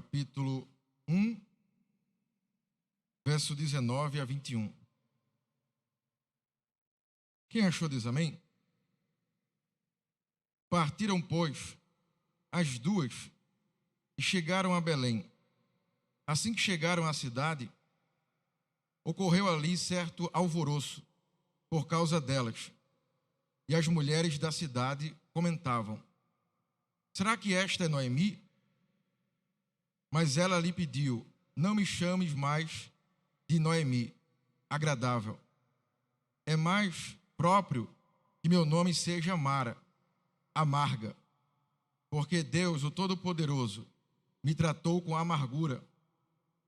capítulo 1, verso 19 a 21. Quem achou diz amém? Partiram, pois, as duas e chegaram a Belém. Assim que chegaram à cidade, ocorreu ali certo alvoroço por causa delas. E as mulheres da cidade comentavam: será que esta é Noemi? Mas ela lhe pediu: não me chames mais de Noemi, agradável. É mais próprio que meu nome seja Mara, amarga, porque Deus, o Todo-Poderoso, me tratou com amargura.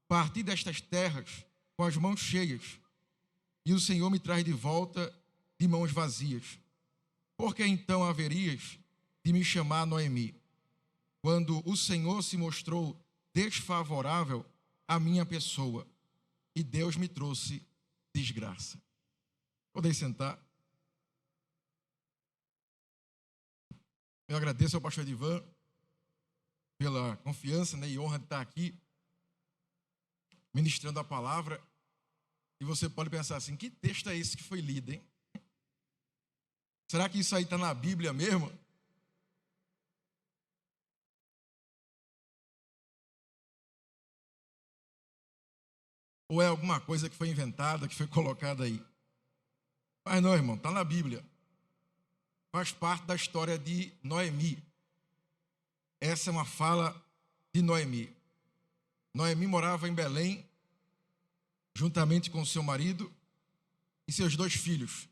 Parti destas terras com as mãos cheias, e o Senhor me traz de volta de mãos vazias. Por que então haverias de me chamar Noemi, quando o Senhor se mostrou desfavorável à minha pessoa, e Deus me trouxe desgraça? Podem sentar. Eu agradeço ao pastor Edivan pela confiança, e honra de estar aqui ministrando a palavra. E você pode pensar assim: que texto é esse que foi lido, hein? Será que isso aí está na Bíblia mesmo? Ou é alguma coisa que foi inventada, que foi colocada aí? Mas não, irmão, está na Bíblia. Faz parte da história de Noemi. Essa é uma fala de Noemi. Noemi morava em Belém, juntamente com seu marido e seus 2 filhos.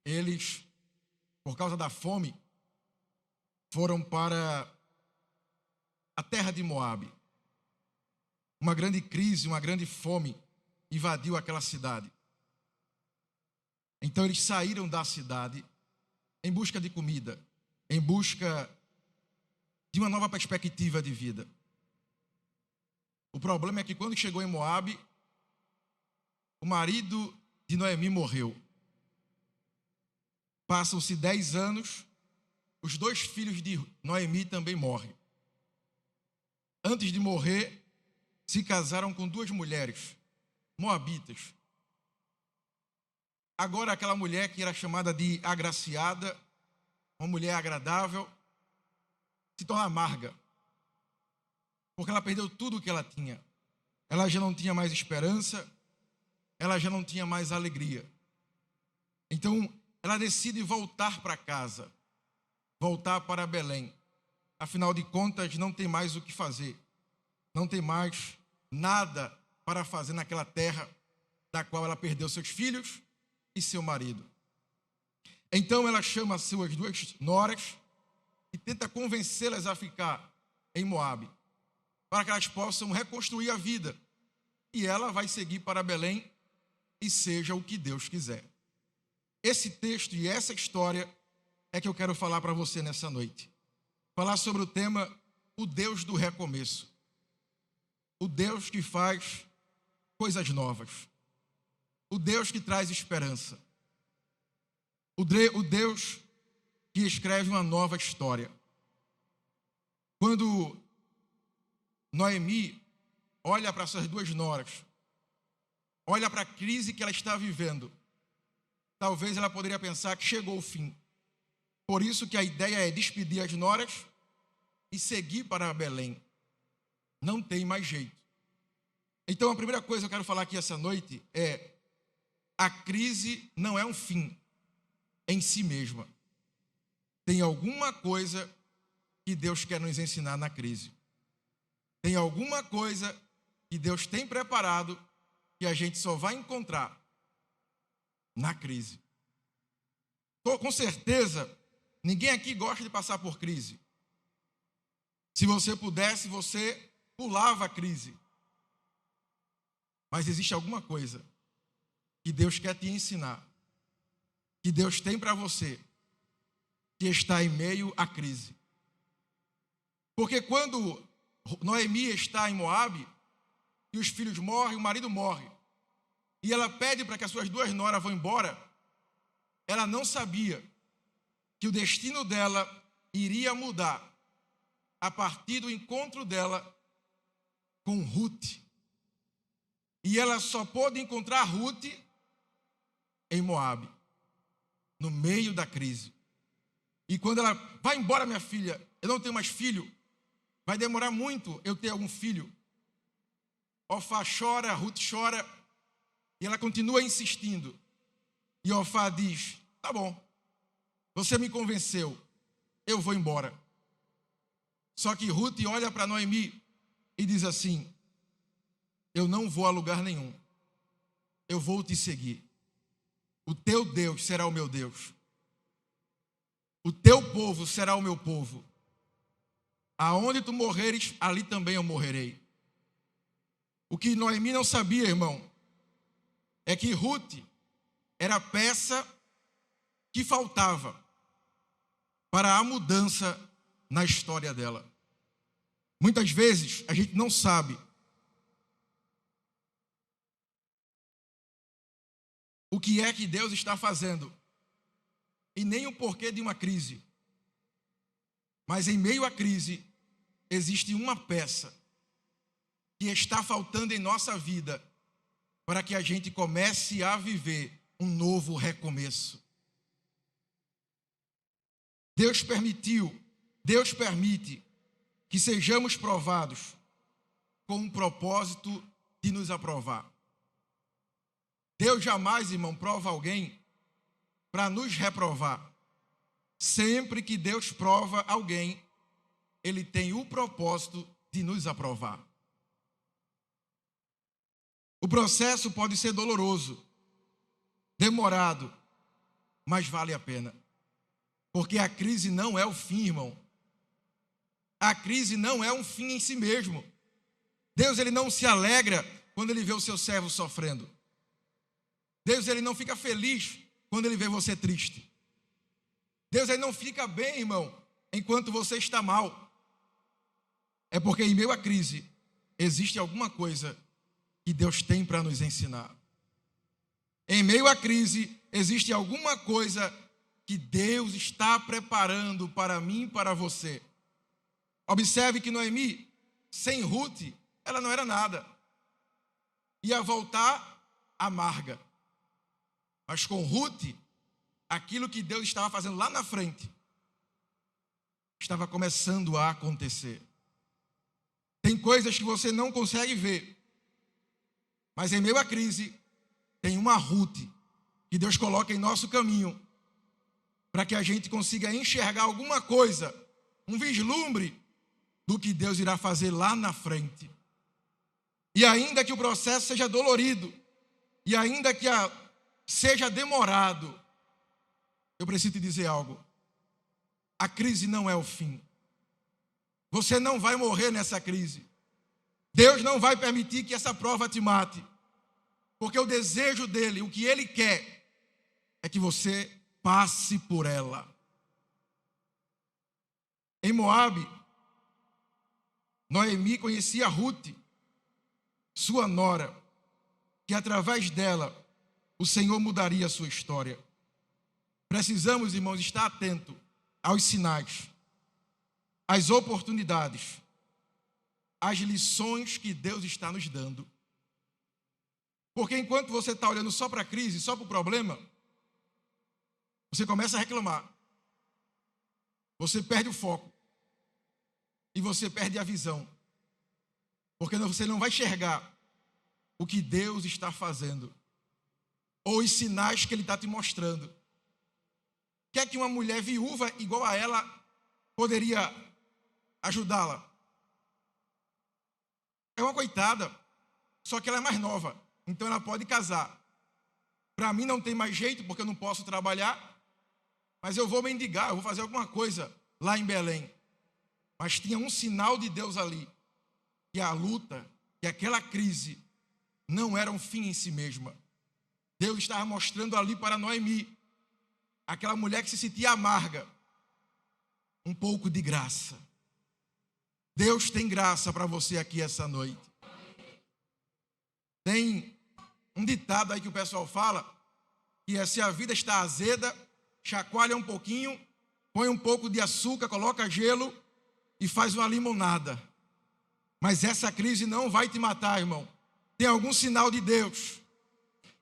Eles, por causa da fome, foram para a terra de Moabe. Uma grande crise, uma grande fome invadiu aquela cidade. Então eles saíram da cidade em busca de comida, em busca de uma nova perspectiva de vida. O problema é que quando chegou em Moabe, o marido de Noemi morreu. Passam-se 10 anos, os 2 filhos de Noemi também morrem. Antes de morrer, se casaram com 2 mulheres moabitas. Agora aquela mulher que era chamada de agraciada, uma mulher agradável, se torna amarga, porque ela perdeu tudo o que ela tinha. Ela já não tinha mais esperança, ela já não tinha mais alegria. Então ela decide voltar para casa, voltar para Belém. Afinal de contas, não tem mais o que fazer, não tem mais nada para fazer naquela terra da qual ela perdeu seus filhos e seu marido. Então ela chama suas 2 noras e tenta convencê-las a ficar em Moabe, para que elas possam reconstruir a vida. E ela vai seguir para Belém, e seja o que Deus quiser. Esse texto e essa história é que eu quero falar para você nessa noite. Falar sobre o tema: o Deus do recomeço. O Deus que faz coisas novas. O Deus que traz esperança. O Deus que escreve uma nova história. Quando Noemi olha para suas 2 noras, olha para a crise que ela está vivendo, talvez ela poderia pensar que chegou o fim. Por isso que a ideia é despedir as noras e seguir para Belém. Não tem mais jeito. Então a primeira coisa que eu quero falar aqui essa noite é: a crise não é um fim em si mesma. Tem alguma coisa que Deus quer nos ensinar na crise. Tem alguma coisa que Deus tem preparado que a gente só vai encontrar na crise. Com certeza, ninguém aqui gosta de passar por crise. Se você pudesse, você pulava a crise. Mas existe alguma coisa que Deus quer te ensinar, que Deus tem para você, que está em meio à crise. Porque quando Noemi está em Moabe, e os filhos morrem, o marido morre, e ela pede para que as suas 2 noras vão embora, ela não sabia que o destino dela iria mudar a partir do encontro dela com Ruth. E ela só pôde encontrar Ruth em Moabe, no meio da crise. E quando ela vai embora, minha filha, eu não tenho mais filho, vai demorar muito eu ter algum filho. Orfá chora, Ruth chora, e ela continua insistindo. E Orfá diz: tá bom, você me convenceu, eu vou embora. Só que Ruth olha para Noemi e diz assim: eu não vou a lugar nenhum, eu vou te seguir. O teu Deus será o meu Deus, o teu povo será o meu povo. Aonde tu morreres, ali também eu morrerei. O que Noemi não sabia, irmão, é que Ruth era a peça que faltava para a mudança na história dela. Muitas vezes a gente não sabe o que é que Deus está fazendo e nem o porquê de uma crise. Mas em meio à crise existe uma peça que está faltando em nossa vida para que a gente comece a viver um novo recomeço. Deus permite que sejamos provados com um propósito de nos aprovar. Deus jamais, irmão, prova alguém para nos reprovar. Sempre que Deus prova alguém, Ele tem o propósito de nos aprovar. O processo pode ser doloroso, demorado, mas vale a pena. Porque a crise não é o fim, irmão. A crise não é um fim em si mesmo. Deus, Ele não se alegra quando Ele vê o seu servo sofrendo. Deus, Ele não fica feliz quando Ele vê você triste. Deus, Ele não fica bem, irmão, enquanto você está mal. É porque em meio à crise existe alguma coisa que Deus tem para nos ensinar. Em meio à crise existe alguma coisa que Deus está preparando para mim e para você. Observe que Noemi, sem Ruth, ela não era nada. Ia voltar amarga. Mas com Ruth, aquilo que Deus estava fazendo lá na frente estava começando a acontecer. Tem coisas que você não consegue ver, mas em meio à crise tem uma Ruth que Deus coloca em nosso caminho para que a gente consiga enxergar alguma coisa, um vislumbre do que Deus irá fazer lá na frente. E ainda que o processo seja dolorido, e ainda que seja demorado, eu preciso te dizer algo. A crise não é o fim. Você não vai morrer nessa crise. Deus não vai permitir que essa prova te mate. Porque o desejo dele, o que ele quer, é que você passe por ela. Em Moabe, Noemi conhecia Ruth, sua nora, que através dela o Senhor mudaria a sua história. Precisamos, irmãos, estar atento aos sinais, às oportunidades, às lições que Deus está nos dando. Porque enquanto você está olhando só para a crise, só para o problema, você começa a reclamar. Você perde o foco. E você perde a visão. Porque você não vai enxergar o que Deus está fazendo. Ou os sinais que Ele está te mostrando. O que é que uma mulher viúva igual a ela poderia ajudá-la? É uma coitada, só que ela é mais nova, então ela pode casar. Para mim não tem mais jeito, porque eu não posso trabalhar, mas eu vou mendigar, eu vou fazer alguma coisa lá em Belém. Mas tinha um sinal de Deus ali, que a luta, que aquela crise não era um fim em si mesma. Deus estava mostrando ali para Noemi, aquela mulher que se sentia amarga, um pouco de graça. Deus tem graça para você aqui essa noite. Tem um ditado aí que o pessoal fala, que é: se a vida está azeda, chacoalha um pouquinho, põe um pouco de açúcar, coloca gelo e faz uma limonada. Mas essa crise não vai te matar, irmão. Tem algum sinal de Deus.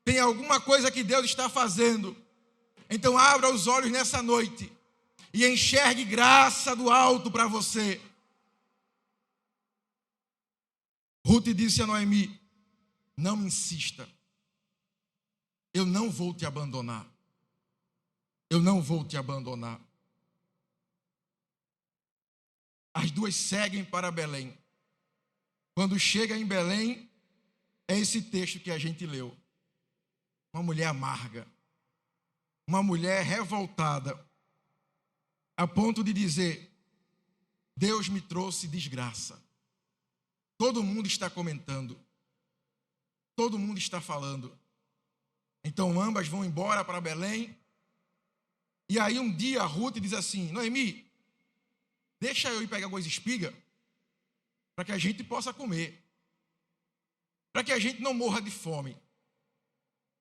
Tem alguma coisa que Deus está fazendo. Então abra os olhos nessa noite e enxergue graça do alto para você. Ruth disse a Noemi: não me insista. Eu não vou te abandonar. Eu não vou te abandonar. As duas seguem para Belém. Quando chega em Belém, é esse texto que a gente leu. Uma mulher amarga. Uma mulher revoltada. A ponto de dizer: Deus me trouxe desgraça. Todo mundo está comentando. Todo mundo está falando. Então ambas vão embora para Belém. E aí um dia Ruth diz assim: Noemi, deixa eu ir pegar algumas espigas para que a gente possa comer. Para que a gente não morra de fome.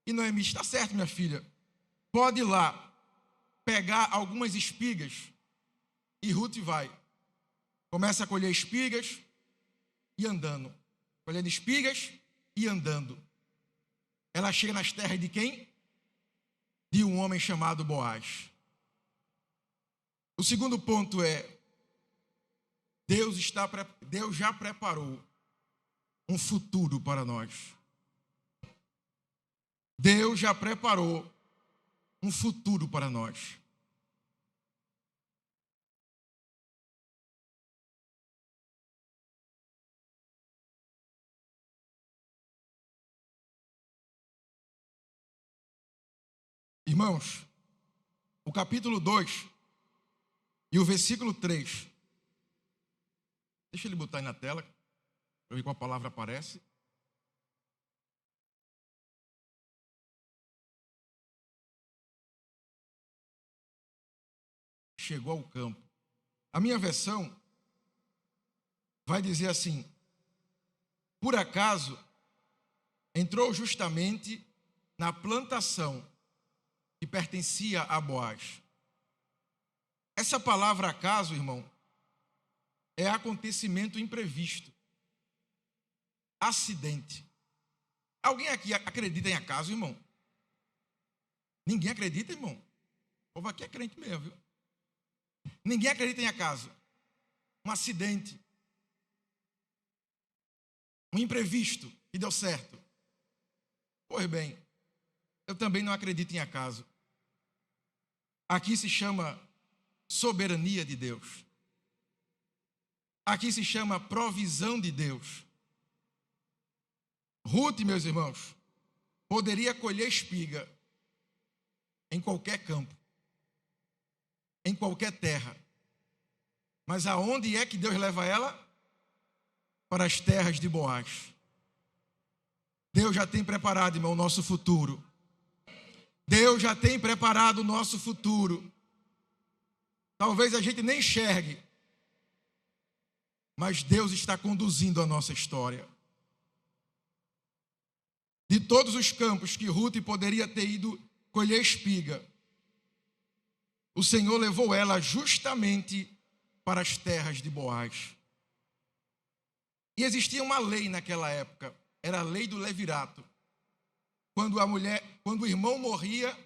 E Noemi: está certo, minha filha. Pode ir lá pegar algumas espigas. E Ruth vai. Começa a colher espigas e andando. Colhendo espigas e andando. Ela chega nas terras de quem? De um homem chamado Boaz. O segundo ponto é: Deus já preparou um futuro para nós. Deus já preparou um futuro para nós. Irmãos, o capítulo 2 e o versículo 3. Deixa ele botar aí na tela, para ver qual palavra aparece. Chegou ao campo. A minha versão vai dizer assim: por acaso entrou justamente na plantação que pertencia a Boaz. Essa palavra acaso, irmão, é acontecimento imprevisto, acidente. Alguém aqui acredita em acaso, irmão? Ninguém acredita, irmão? O povo aqui é crente mesmo, viu? Ninguém acredita em acaso. Um acidente, um imprevisto que deu certo. Pois bem, eu também não acredito em acaso. Aqui se chama soberania de Deus. Aqui se chama provisão de Deus. Ruth, meus irmãos, poderia colher espiga em qualquer campo, em qualquer terra. Mas aonde é que Deus leva ela? Para as terras de Boaz. Deus já tem preparado, irmão, o nosso futuro. Deus já tem preparado o nosso futuro. Talvez a gente nem enxergue, mas Deus está conduzindo a nossa história. De todos os campos que Ruth poderia ter ido colher espiga, o Senhor levou ela justamente para as terras de Boaz. E existia uma lei naquela época, era a lei do levirato. Quando o irmão morria,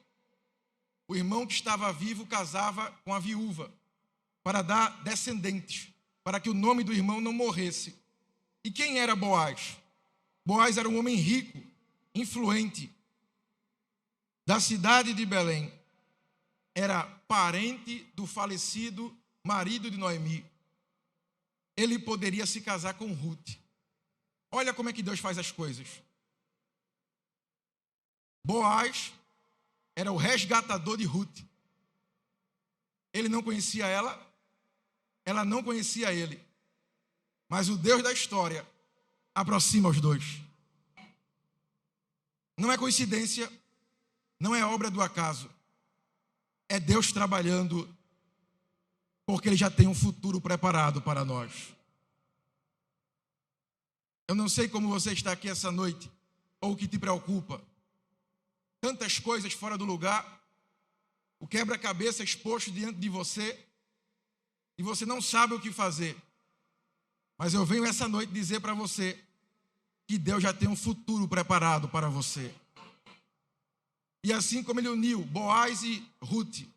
o irmão que estava vivo casava com a viúva, para dar descendentes, para que o nome do irmão não morresse. E quem era Boaz? Boaz era um homem rico, influente, da cidade de Belém. Era parente do falecido marido de Noemi. Ele poderia se casar com Ruth. Olha como é que Deus faz as coisas. Boaz era o resgatador de Ruth. Ele não conhecia ela não conhecia ele. Mas o Deus da história aproxima os dois. Não é coincidência, não é obra do acaso. É Deus trabalhando, porque Ele já tem um futuro preparado para nós. Eu não sei como você está aqui essa noite, ou o que te preocupa. Tantas coisas fora do lugar, o quebra-cabeça exposto diante de você, e você não sabe o que fazer. Mas eu venho essa noite dizer para você que Deus já tem um futuro preparado para você. E assim como ele uniu Boaz e Ruth,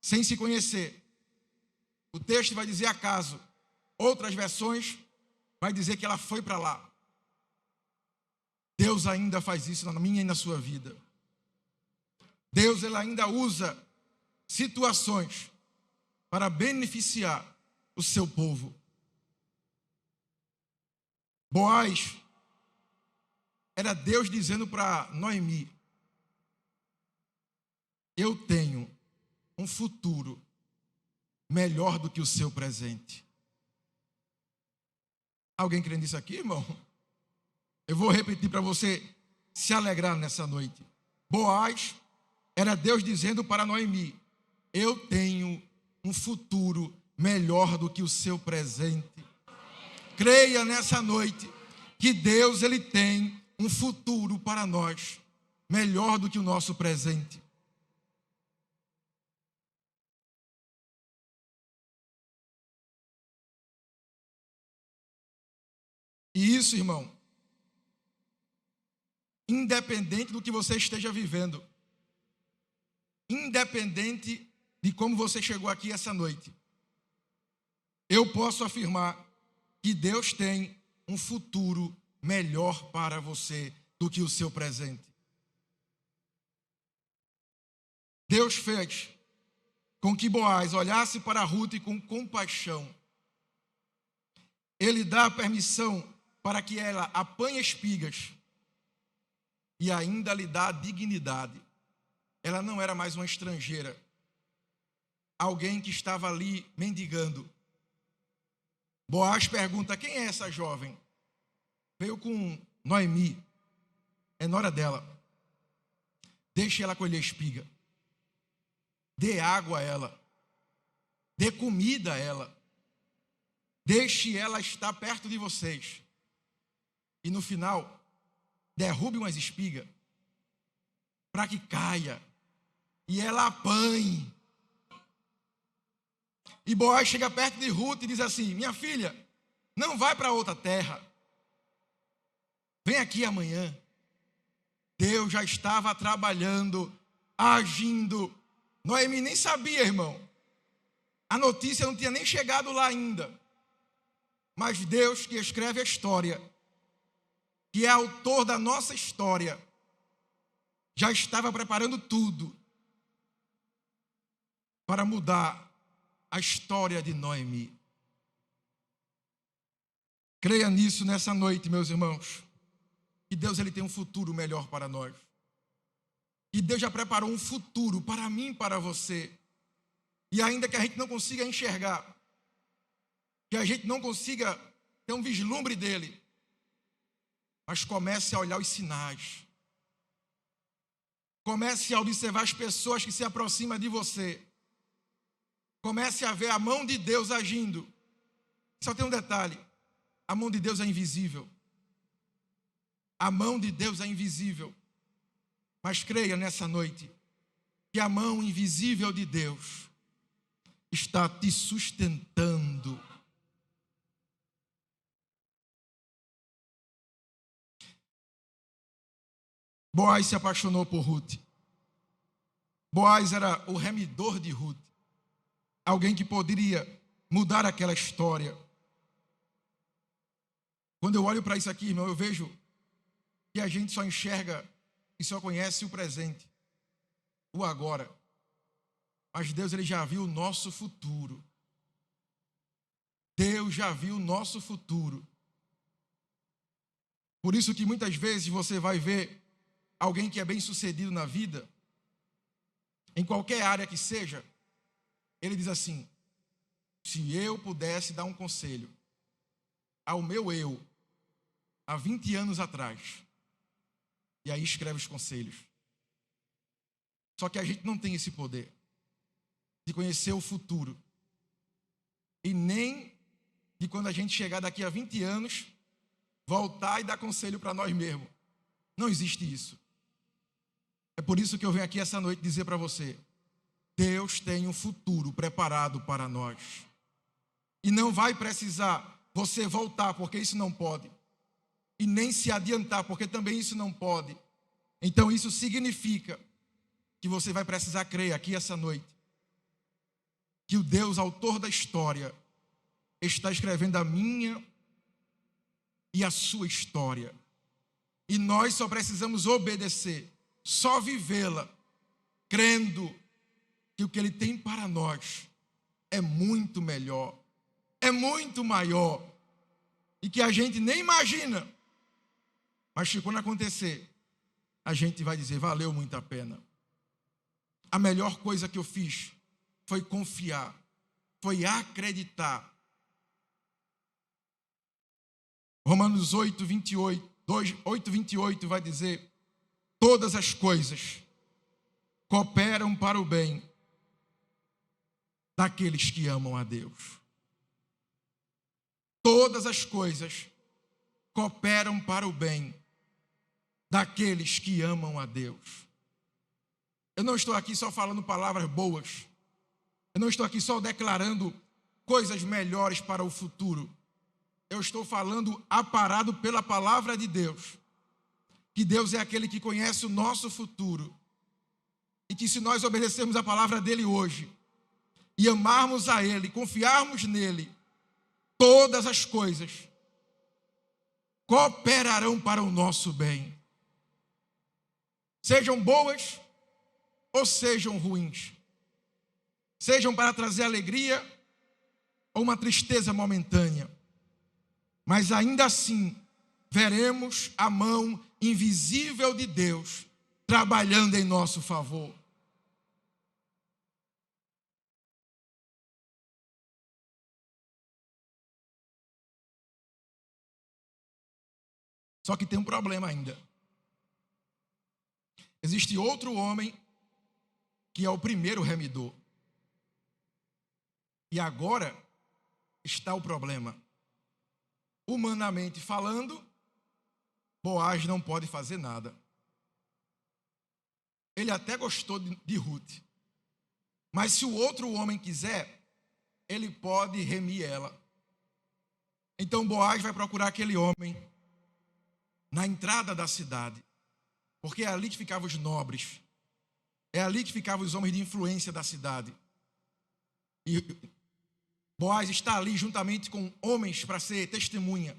sem se conhecer, o texto vai dizer acaso, outras versões vai dizer que ela foi para lá. Deus ainda faz isso na minha e na sua vida. Deus ele ainda usa situações para beneficiar o seu povo. Boaz era Deus dizendo para Noemi: eu tenho um futuro melhor do que o seu presente. Alguém crê nisso aqui, irmão? Eu vou repetir para você se alegrar nessa noite. Boaz era Deus dizendo para Noemi: eu tenho um futuro melhor do que o seu presente. Creia nessa noite que Deus ele tem um futuro para nós melhor do que o nosso presente. E isso, irmão, independente do que você esteja vivendo, independente de como você chegou aqui essa noite, eu posso afirmar que Deus tem um futuro melhor para você do que o seu presente. Deus fez com que Boaz olhasse para Ruth com compaixão. Ele dá permissão para que ela apanhe espigas e ainda lhe dá dignidade. Ela não era mais uma estrangeira, alguém que estava ali mendigando. Boaz pergunta: quem é essa jovem? Veio com Noemi, é nora dela. Deixe ela colher espiga, dê água a ela, dê comida a ela, deixe ela estar perto de vocês. E no final, derrube umas espigas para que caia e ela apanhe. E Boaz chega perto de Ruth e diz assim: minha filha, não vai para outra terra, vem aqui amanhã. Deus já estava trabalhando, agindo. Noemi nem sabia, irmão. A notícia não tinha nem chegado lá ainda. Mas Deus, que escreve a história, que é autor da nossa história, já estava preparando tudo para mudar a história de Noemi. Creia nisso nessa noite, meus irmãos, que Deus ele tem um futuro melhor para nós. E Deus já preparou um futuro para mim e para você. E ainda que a gente não consiga enxergar, que a gente não consiga ter um vislumbre dele, mas comece a olhar os sinais. Comece a observar as pessoas que se aproximam de você. Comece a ver a mão de Deus agindo. Só tem um detalhe: a mão de Deus é invisível. A mão de Deus é invisível. Mas creia nessa noite que a mão invisível de Deus está te sustentando. Boaz se apaixonou por Ruth. Boaz era o remidor de Ruth. Alguém que poderia mudar aquela história. Quando eu olho para isso aqui, irmão, eu vejo que a gente só enxerga e só conhece o presente, o agora. Mas Deus ele já viu o nosso futuro. Deus já viu o nosso futuro. Por isso que muitas vezes você vai ver alguém que é bem-sucedido na vida, em qualquer área que seja, ele diz assim: se eu pudesse dar um conselho ao meu eu, há 20 anos atrás, e aí escreve os conselhos. Só que a gente não tem esse poder de conhecer o futuro, e nem de quando a gente chegar daqui a 20 anos, voltar e dar conselho para nós mesmos. Não existe isso. É por isso que eu venho aqui essa noite dizer para você: Deus tem um futuro preparado para nós. E não vai precisar você voltar, porque isso não pode, e nem se adiantar, porque também isso não pode. Então isso significa que você vai precisar crer aqui essa noite que o Deus, autor da história, está escrevendo a minha e a sua história. E nós só precisamos obedecer, só vivê-la, crendo que o que Ele tem para nós é muito melhor, é muito maior, e que a gente nem imagina, mas que quando acontecer, a gente vai dizer, valeu muito a pena. A melhor coisa que eu fiz foi confiar, foi acreditar. Romanos 8, 28 vai dizer, todas as coisas cooperam para o bem daqueles que amam a Deus. Todas as coisas cooperam para o bem daqueles que amam a Deus. Eu não estou aqui só falando palavras boas. Eu não estou aqui só declarando coisas melhores para o futuro. Eu estou falando aparado pela palavra de Deus. Que Deus é aquele que conhece o nosso futuro. E que se nós obedecermos a palavra dele hoje, e amarmos a ele, confiarmos nele, todas as coisas cooperarão para o nosso bem. Sejam boas ou sejam ruins. Sejam para trazer alegria ou uma tristeza momentânea. Mas ainda assim, veremos a mão invisível de Deus trabalhando em nosso favor. Só que tem um problema ainda. Existe outro homem que é o primeiro remidor. E agora está o problema. Humanamente falando, Boaz não pode fazer nada. Ele até gostou de Ruth. Mas se o outro homem quiser, ele pode remir ela. Então Boaz vai procurar aquele homem na entrada da cidade, porque é ali que ficavam os nobres, é ali que ficavam os homens de influência da cidade. E Boaz está ali juntamente com homens para ser testemunha.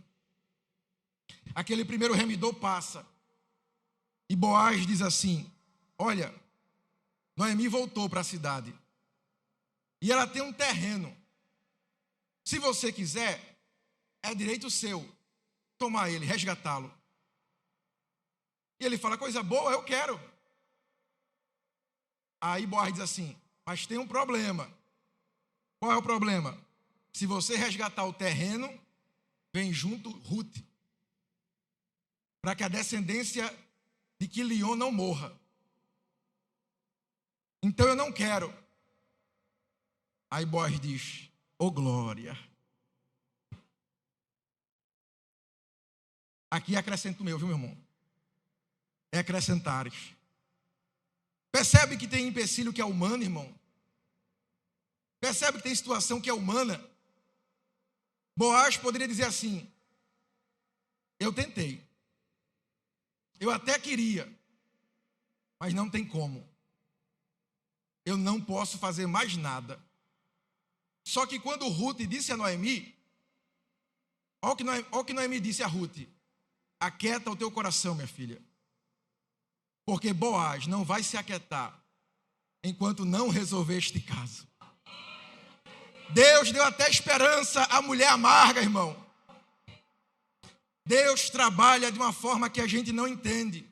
Aquele primeiro remidor passa, e Boaz diz assim, olha, Noemi voltou para a cidade, e ela tem um terreno, se você quiser, é direito seu, tomar ele, resgatá-lo. E ele fala, coisa boa, eu quero. Aí Boaz diz assim, mas tem um problema. Qual é o problema? Se você resgatar o terreno, vem junto Ruth, para que a descendência de Quilion não morra. Então eu não quero. Aí Boaz diz, ô glória. Aqui acrescento o meu, viu, meu irmão? É acrescentares. Percebe que tem empecilho que é humano, irmão? Percebe que tem situação que é humana? Boaz poderia dizer assim, eu tentei, eu até queria, mas não tem como. Eu não posso fazer mais nada. Só que quando Ruth disse a Noemi, olha o que Noemi disse a Ruth, aquieta o teu coração, minha filha. Porque Boaz não vai se aquietar enquanto não resolver este caso. Deus deu até esperança à mulher amarga, irmão. Deus trabalha de uma forma que a gente não entende.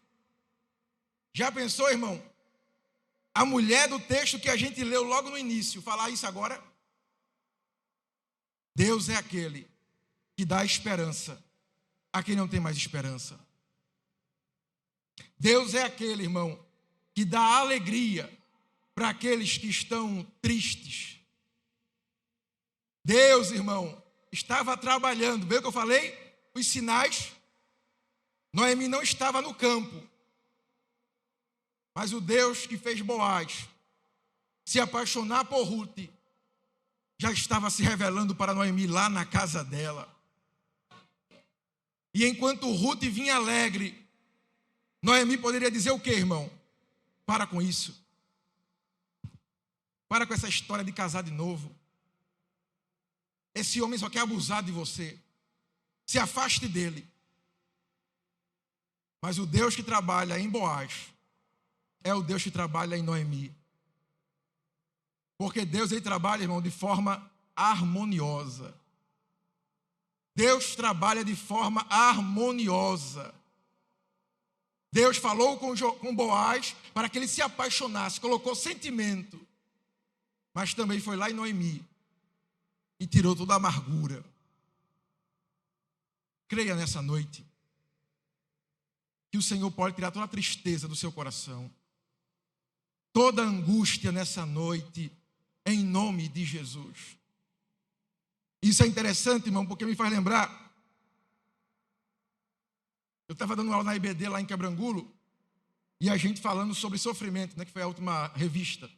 Já pensou, irmão? A mulher do texto que a gente leu logo no início, falar isso agora? Deus é aquele que dá esperança a quem não tem mais esperança. Deus é aquele, irmão, que dá alegria para aqueles que estão tristes. Deus, irmão, estava trabalhando. Viu o que eu falei? Os sinais. Noemi não estava no campo. Mas o Deus que fez Boaz se apaixonar por Ruth já estava se revelando para Noemi lá na casa dela. E enquanto Ruth vinha alegre, Noemi poderia dizer o quê, irmão? Para com isso. Para com essa história de casar de novo. Esse homem só quer abusar de você. Se afaste dele. Mas o Deus que trabalha em Boaz é o Deus que trabalha em Noemi. Porque Deus, ele trabalha, irmão, de forma harmoniosa. Deus trabalha de forma harmoniosa. Deus falou com Boaz para que ele se apaixonasse, colocou sentimento. Mas também foi lá em Noemi e tirou toda a amargura. Creia nessa noite que o Senhor pode tirar toda a tristeza do seu coração, toda a angústia nessa noite, em nome de Jesus. Isso é interessante, irmão, porque me faz lembrar. Eu estava dando aula na IBD lá em Quebrangulo, e a gente falando sobre sofrimento, né, que foi a última revista.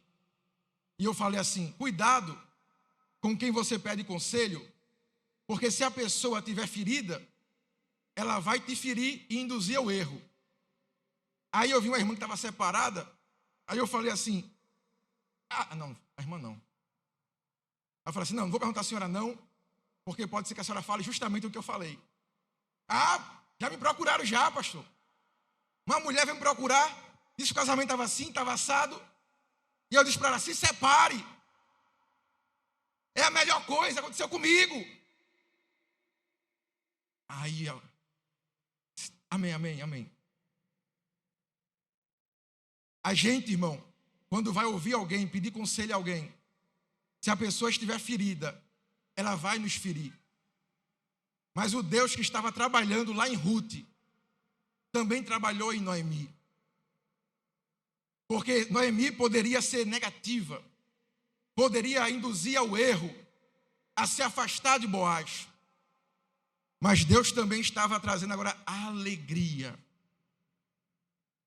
E eu falei assim, cuidado com quem você pede conselho, porque se a pessoa estiver ferida, ela vai te ferir e induzir ao erro. Aí eu vi uma irmã que estava separada, aí eu falei assim, não, a irmã não. Aí eu falei assim, não vou perguntar à senhora não, porque pode ser que a senhora fale justamente o que eu falei. Já me procuraram já, pastor. Uma mulher veio me procurar, disse que o casamento estava assim, estava assado, e eu disse para ela, se separe. É a melhor coisa, aconteceu comigo. Aí ela, amém, amém, amém. A gente, irmão, quando vai ouvir alguém, pedir conselho a alguém, se a pessoa estiver ferida, ela vai nos ferir. Mas o Deus que estava trabalhando lá em Ruth, também trabalhou em Noemi. Porque Noemi poderia ser negativa, poderia induzir ao erro, a se afastar de Boaz. Mas Deus também estava trazendo agora alegria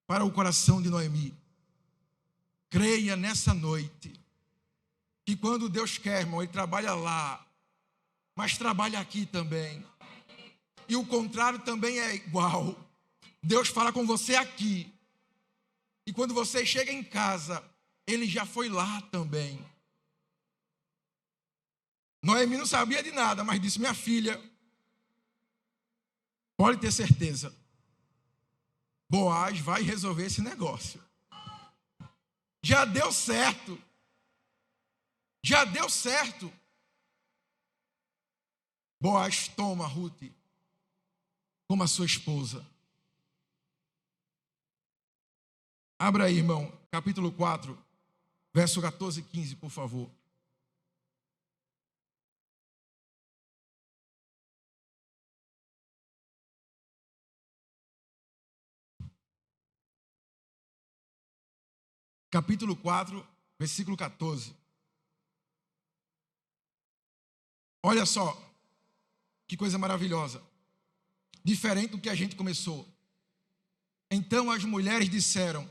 para o coração de Noemi. Creia nessa noite, que quando Deus quer, irmão, Ele trabalha lá, mas trabalha aqui também. E o contrário também é igual. Deus fala com você aqui. E quando você chega em casa, Ele já foi lá também. Noemi não sabia de nada, mas disse, minha filha, pode ter certeza, Boaz vai resolver esse negócio. Já deu certo. Já deu certo. Boaz toma Ruth como a sua esposa. Abra aí, irmão, capítulo 4, verso 14 e 15, por favor. Capítulo 4, versículo 14. Olha só, que coisa maravilhosa. Diferente do que a gente começou. Então as mulheres disseram,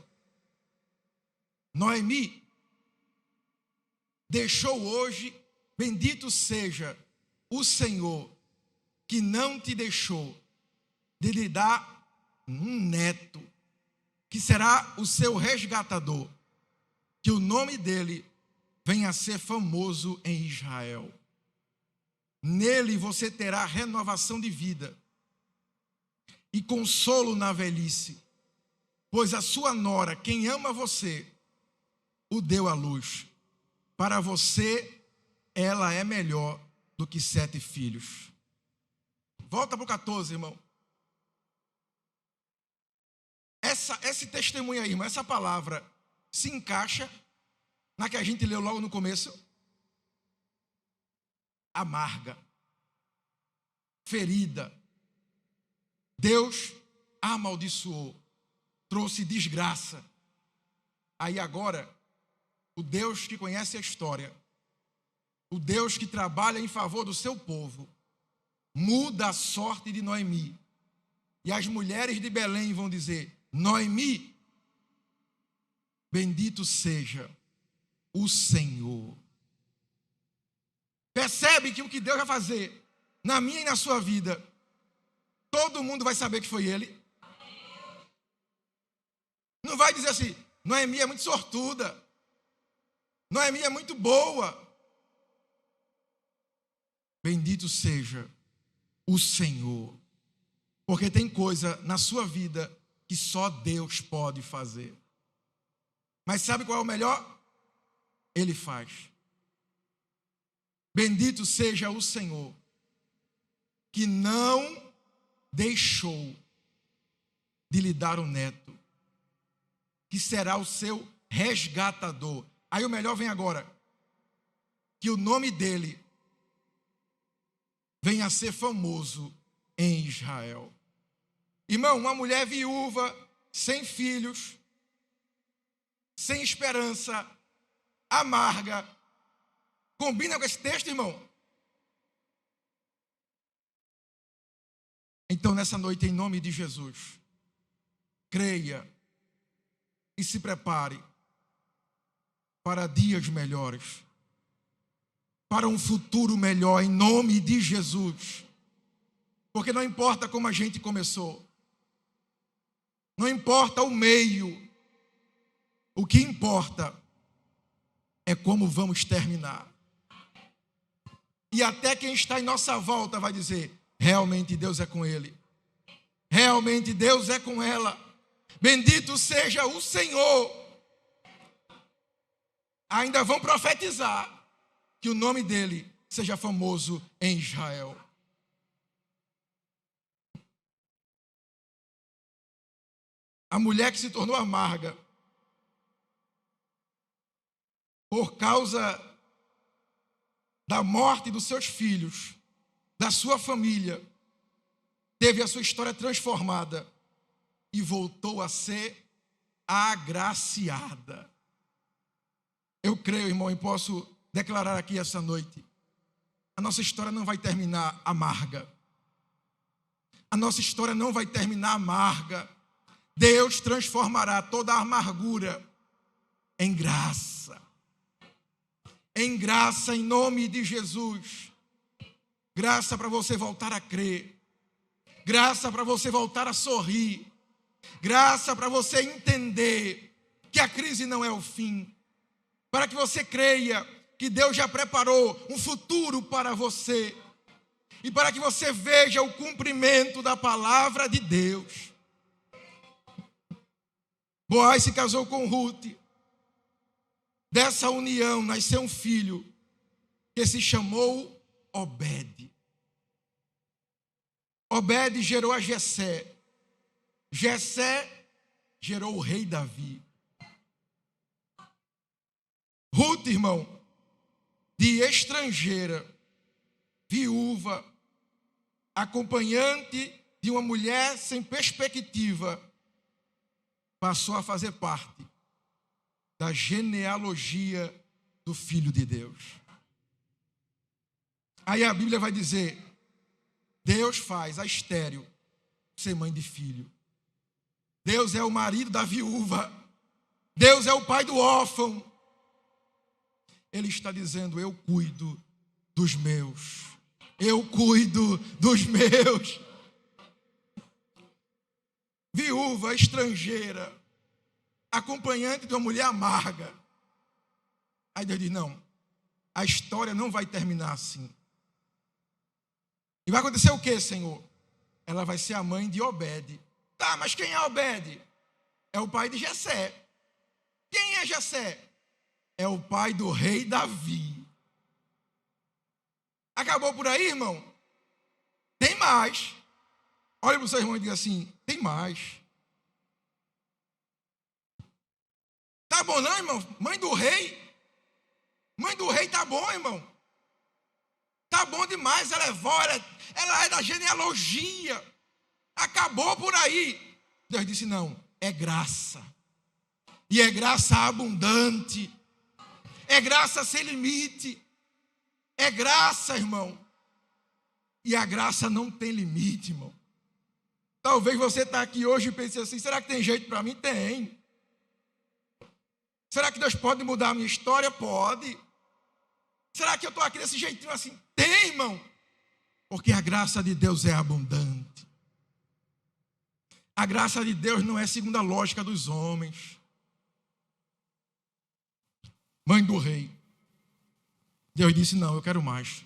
Noemi deixou hoje, bendito seja o Senhor, que não te deixou de lhe dar um neto, que será o seu resgatador, que o nome dele venha a ser famoso em Israel. Nele você terá renovação de vida e consolo na velhice, pois a sua nora, quem ama você, o deu à luz. Para você, ela é melhor do que 7 filhos. Volta para o 14, irmão. Esse testemunho aí, irmão, essa palavra se encaixa na que a gente leu logo no começo. Amarga, ferida. Deus amaldiçoou, trouxe desgraça. Aí agora, o Deus que conhece a história, o Deus que trabalha em favor do seu povo, muda a sorte de Noemi. E as mulheres de Belém vão dizer, Noemi, bendito seja o Senhor. Percebe que o que Deus vai fazer na minha e na sua vida todo mundo vai saber que foi ele. Não vai dizer assim, Noemi é muito sortuda, Noemi é muito boa. Bendito seja o Senhor, porque tem coisa na sua vida que só Deus pode fazer. Mas sabe qual é o melhor? Ele faz. Bendito seja o Senhor, que não deixou de lhe dar um neto, que será o seu resgatador. Aí o melhor vem agora, que o nome dele venha a ser famoso em Israel. Irmão, uma mulher viúva, sem filhos, sem esperança, amarga, combina com esse texto, irmão? Então, nessa noite, em nome de Jesus, creia e se prepare para dias melhores, para um futuro melhor, em nome de Jesus. Porque não importa como a gente começou, não importa o meio, o que importa é como vamos terminar. E até quem está em nossa volta vai dizer, realmente Deus é com ele, realmente Deus é com ela, bendito seja o Senhor. Ainda vão profetizar que o nome dele seja famoso em Israel. A mulher que se tornou amarga por causa da morte dos seus filhos, da sua família, teve a sua história transformada e voltou a ser agraciada. Eu creio, irmão, e posso declarar aqui essa noite, a nossa história não vai terminar amarga. A nossa história não vai terminar amarga. Deus transformará toda a amargura em graça. Em graça, em nome de Jesus. Graça para você voltar a crer. Graça para você voltar a sorrir. Graça para você entender que a crise não é o fim. Para que você creia que Deus já preparou um futuro para você. E para que você veja o cumprimento da palavra de Deus. Boaz se casou com Ruth. Dessa união nasceu um filho que se chamou Obed. Obed gerou a Jessé. Jessé gerou o rei Davi. Ruth, irmão, de estrangeira, viúva, acompanhante de uma mulher sem perspectiva, passou a fazer parte da genealogia do Filho de Deus. Aí a Bíblia vai dizer, Deus faz a estéril ser mãe de filho. Deus é o marido da viúva. Deus é o pai do órfão. Ele está dizendo, eu cuido dos meus. Eu cuido dos meus. Viúva, estrangeira, acompanhante de uma mulher amarga. Aí Deus diz, não, a história não vai terminar assim. E vai acontecer o quê, Senhor? Ela vai ser a mãe de Obed. Tá, mas quem é Obed? É o pai de Jessé. Quem é Jessé? É o pai do rei Davi. Acabou por aí, irmão? Tem mais. Olha para o seu irmão e diga assim, tem mais. Tá bom não, irmão? Mãe do rei? Mãe do rei tá bom, irmão? Tá bom demais, ela é vó, ela é da genealogia. Acabou por aí. Deus disse, não, é graça. E é graça abundante. É graça sem limite. É graça, irmão. E a graça não tem limite, irmão. Talvez você está aqui hoje e pense assim, será que tem jeito para mim? Tem. Será que Deus pode mudar a minha história? Pode. Será que eu estou aqui desse jeitinho assim? Tem, irmão. Porque a graça de Deus é abundante. A graça de Deus não é segundo a lógica dos homens. Mãe do rei. Deus disse, não, eu quero mais.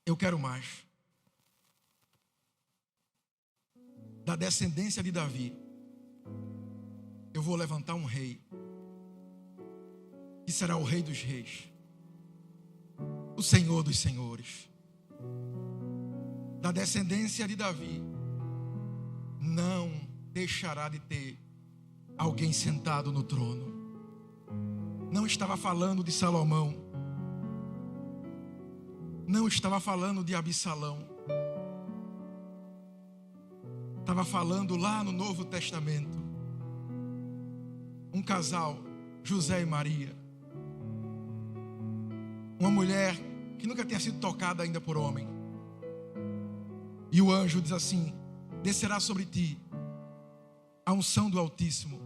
Eu quero mais. Da descendência de Davi, eu vou levantar um rei, que será o rei dos reis, o Senhor dos senhores. Da descendência de Davi, não deixará de ter alguém sentado no trono. Não estava falando de Salomão, não estava falando de Absalão, estava falando lá no Novo Testamento. Um casal, José e Maria. Uma mulher que nunca tinha sido tocada ainda por homem. E o anjo diz assim: descerá sobre ti a unção do Altíssimo,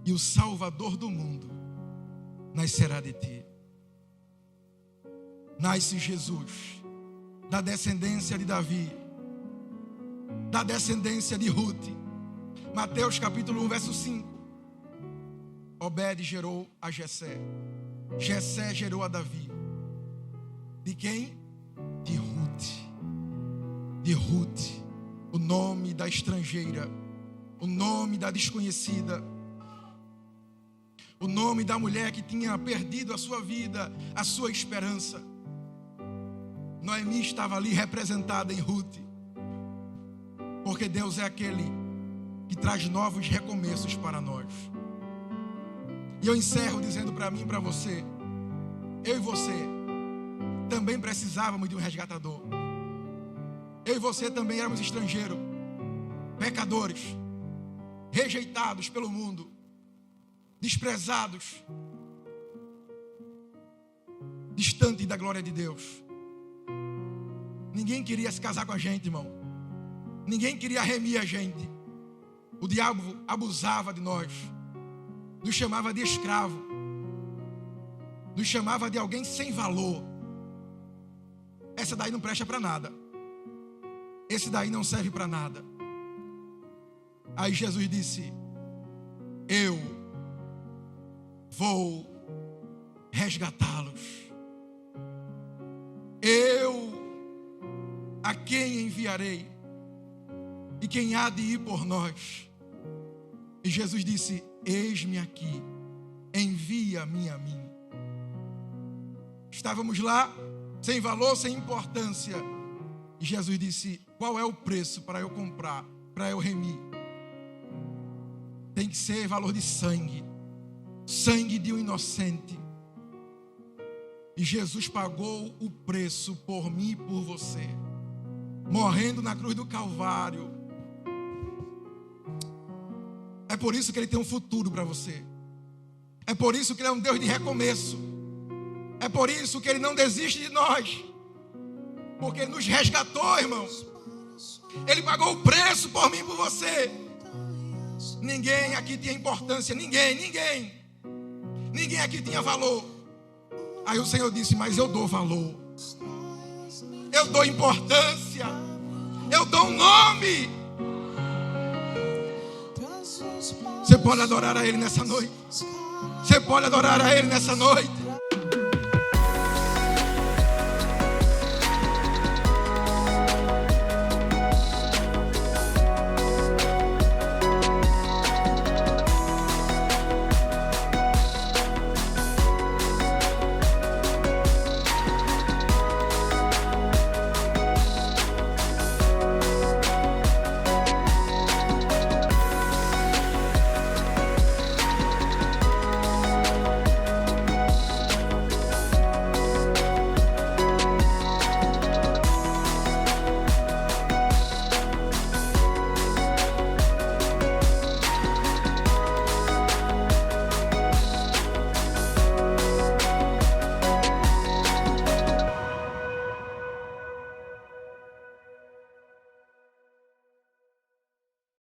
e o Salvador do mundo nascerá de ti. Nasce Jesus, da descendência de Davi, da descendência de Ruth. Mateus capítulo 1, verso 5. Obed gerou a Jessé, Jessé gerou a Davi. De quem? De Ruth. De Ruth, o nome da estrangeira, o nome da desconhecida, o nome da mulher que tinha perdido a sua vida, a sua esperança. Noemi estava ali representada em Ruth, porque Deus é aquele que traz novos recomeços para nós. E eu encerro dizendo para mim e para você, eu e você também precisávamos de um resgatador. Eu e você também éramos estrangeiros, pecadores, rejeitados pelo mundo, desprezados, distantes da glória de Deus. Ninguém queria se casar com a gente, irmão. Ninguém queria remir a gente. O diabo abusava de nós, nos chamava de escravo, nos chamava de alguém sem valor. Essa daí não presta para nada. Esse daí não serve para nada. Aí Jesus disse: eu vou resgatá-los. Eu a quem enviarei? E quem há de ir por nós? E Jesus disse: eis-me aqui, envia-me a mim. Estávamos lá, sem valor, sem importância. E Jesus disse: qual é o preço para eu comprar, para eu remir? Tem que ser valor de sangue, sangue de um inocente. E Jesus pagou o preço por mim e por você, morrendo na cruz do Calvário. É por isso que Ele tem um futuro para você. É por isso que Ele é um Deus de recomeço. É por isso que Ele não desiste de nós, porque Ele nos resgatou, irmãos. Ele pagou o preço por mim e por você. Ninguém aqui tinha importância, ninguém aqui tinha valor. Aí o Senhor disse: mas eu dou valor, eu dou importância, eu dou um nome. Você pode adorar a Ele nessa noite. Você pode adorar a Ele nessa noite.